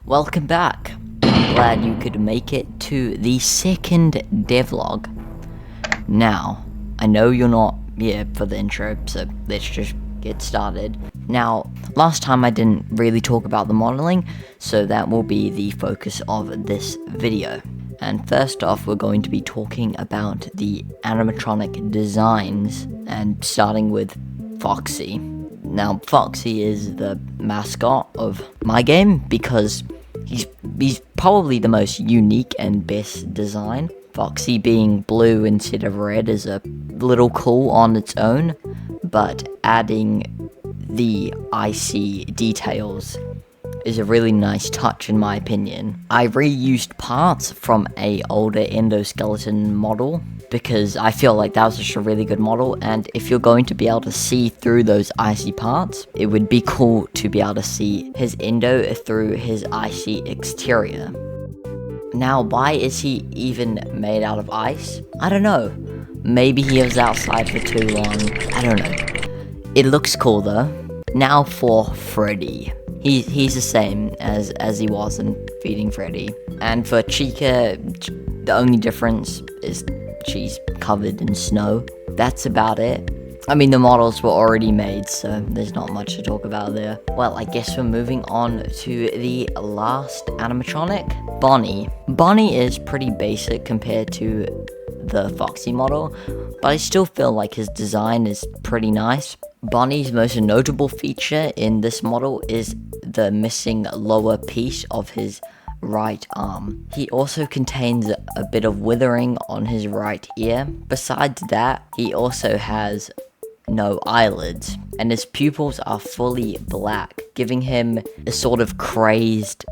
Welcome back. Glad you could make it to the second devlog. Now, I know you're not here for the intro, so let's just get started. Now, last time I didn't really talk about the modeling, so that will be the focus of this video. And first off, we're going to be talking about the animatronic designs, and starting with Foxy. Now, Foxy is the mascot of my game because he's probably the most unique and best design. Foxy being blue instead of red is a little cool on its own, but adding the icy details is a really nice touch in my opinion. I reused parts from a older endoskeleton model because I feel like that was just a really good model, and if you're going to be able to see through those icy parts, it would be cool to be able to see his endo through his icy exterior. Now, why is he even made out of ice? I don't know. Maybe he was outside for too long. I don't know. It looks cool though. Now for Freddy. He's the same as he was in Feeding Freddy. And for Chica, the only difference is she's covered in snow. That's about it. I mean, the models were already made, so there's not much to talk about there. Well, I guess we're moving on to the last animatronic, Bonnie. Bonnie is pretty basic compared to the Foxy model, but I still feel like his design is pretty nice. Bonnie's most notable feature in this model is the missing lower piece of his right arm. He also contains a bit of withering on his right ear. Besides that, he also has no eyelids, and his pupils are fully black, giving him a sort of crazed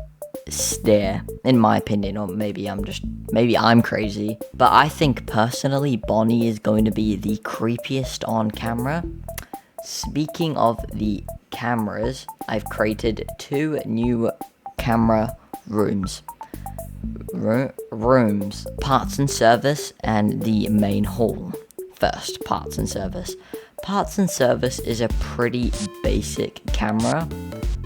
stare, in my opinion, or maybe I'm crazy. But I think personally Bonnie is going to be the creepiest on camera. Speaking of the cameras, I've created two new camera rooms. Parts and service and the main hall. First, parts and service. Parts and service is a pretty basic camera.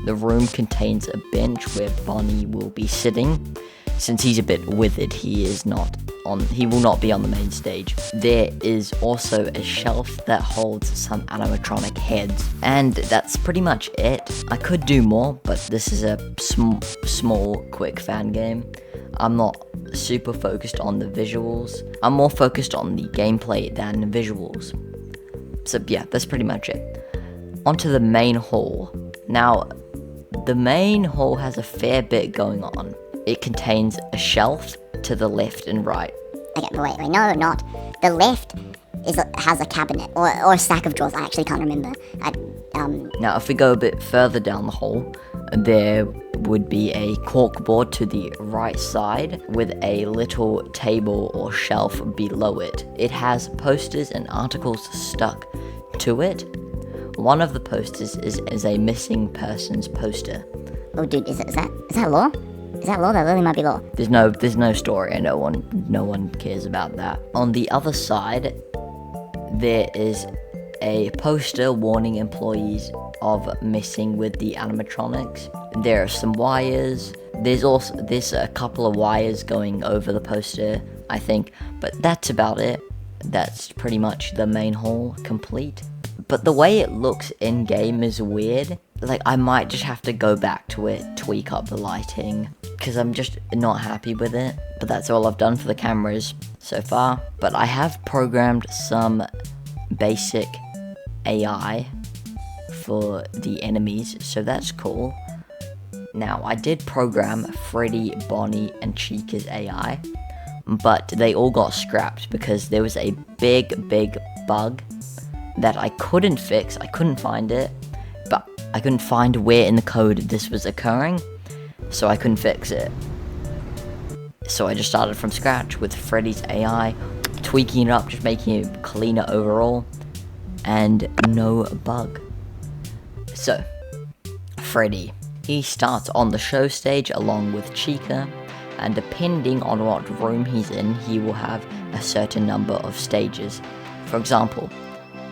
The room contains a bench where Bonnie will be sitting. Since he's a bit withered, he will not be on the main stage. There is also a shelf that holds some animatronic heads, and that's pretty much it. I could do more, but this is a small, quick fan game. I'm not super focused on the visuals. I'm more focused on the gameplay than the visuals. So yeah, that's pretty much it. Onto the main hall. Now, the main hall has a fair bit going on. It contains a shelf to the left and right. Okay, wait, no, not. The left has a cabinet, or a stack of drawers, I actually can't remember. Now, if we go a bit further down the hall, there would be a corkboard to the right side with a little table or shelf below it. It has posters and articles stuck to it. One of the posters is a missing persons poster. Oh, dude, is that law? Is that law? That really might be law. There's no story, and no one cares about that. On the other side, there is a poster warning employees of messing with the animatronics. There are some wires. There's a couple of wires going over the poster, I think, but that's about it. That's pretty much the main hall complete. But the way it looks in game is weird. Like, I might just have to go back to it, tweak up the lighting, because I'm just not happy with it. But that's all I've done for the cameras so far. But I have programmed some basic AI for the enemies, so that's cool. Now, I did program Freddy, Bonnie, and Chica's AI, but they all got scrapped because there was a big bug that I couldn't fix. I couldn't find it, but I couldn't find where in the code this was occurring, so I couldn't fix it. So I just started from scratch with Freddy's AI, tweaking it up, just making it cleaner overall, and no bug. So, Freddy. He starts on the show stage along with Chica, and depending on what room he's in, he will have a certain number of stages. For example,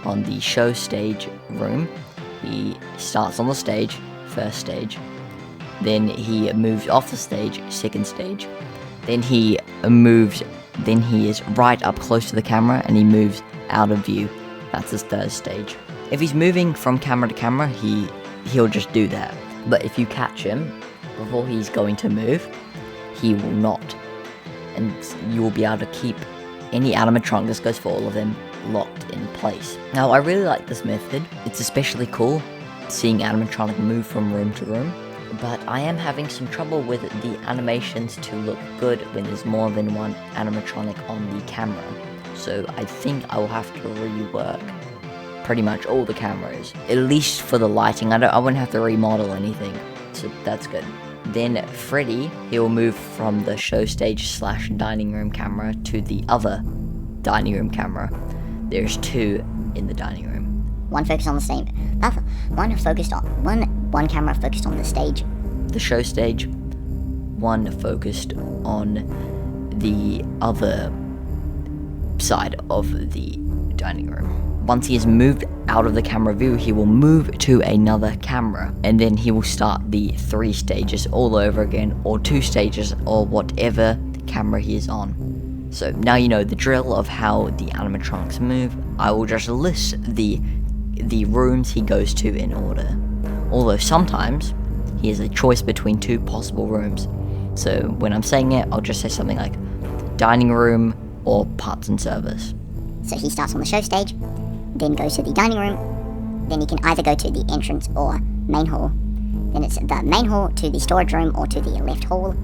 on the show stage room, he starts on the stage, first stage, then he moves off the stage, second stage, then he is right up close to the camera and he moves out of view. That's his third stage. If he's moving from camera to camera, he'll just do that. But if you catch him before he's going to move, he will not. And you will be able to keep any animatronic, this goes for all of them, locked in place. Now, I really like this method. It's especially cool seeing animatronic move from room to room. But I am having some trouble with the animations to look good when there's more than one animatronic on the camera. So I think I will have to rework pretty much all the cameras, at least for the lighting. I wouldn't have to remodel anything, so that's good. Then Freddy, he'll move from the show stage / dining room camera to the other dining room camera. There's two in the dining room. One focused on the stage. One camera focused on the stage. The show stage. One focused on the other side of the dining room. Once he has moved out of the camera view, he will move to another camera, and then he will start the 3 stages all over again, or 2 stages, or whatever camera he is on. So now you know the drill of how the animatronics move. I will just list the rooms he goes to in order. Although sometimes he has a choice between 2 possible rooms. So when I'm saying it, I'll just say something like dining room or parts and service. So he starts on the show stage, then goes to the dining room, then he can either go to the entrance or main hall. Then it's the main hall to the storage room or to the left hall.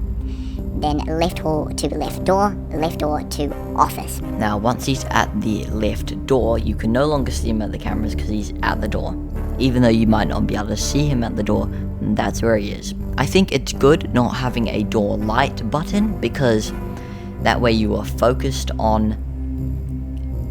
Then left hall to the left door to office. Now, once he's at the left door, you can no longer see him at the cameras because he's at the door. Even though you might not be able to see him at the door, that's where he is. I think it's good not having a door light button, because that way you are focused on...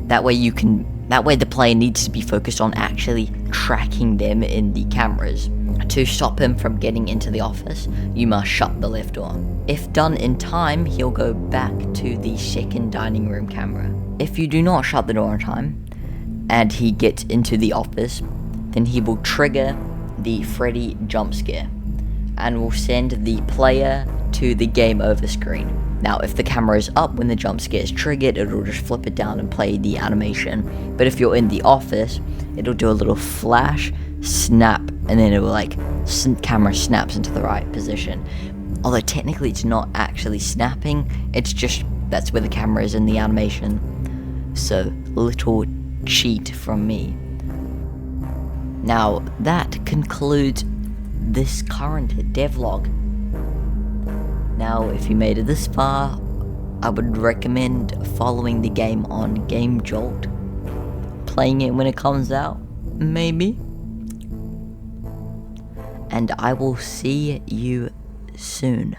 That way the player needs to be focused on actually tracking them in the cameras. To stop him from getting into the office, you must shut the left door. If done in time, he'll go back to the second dining room camera. If you do not shut the door in time, and he gets into the office, then he will trigger the Freddy jump scare, and will send the player to the game over screen. Now, if the camera is up when the jump scare is triggered, it'll just flip it down and play the animation. But if you're in the office, it'll do a little flash, snap, and then it will camera snaps into the right position. Although technically it's not actually snapping, it's just that's where the camera is in the animation. So, little cheat from me. Now, that concludes this current devlog. Now, if you made it this far, I would recommend following the game on Game Jolt. Playing it when it comes out, maybe. And I will see you soon.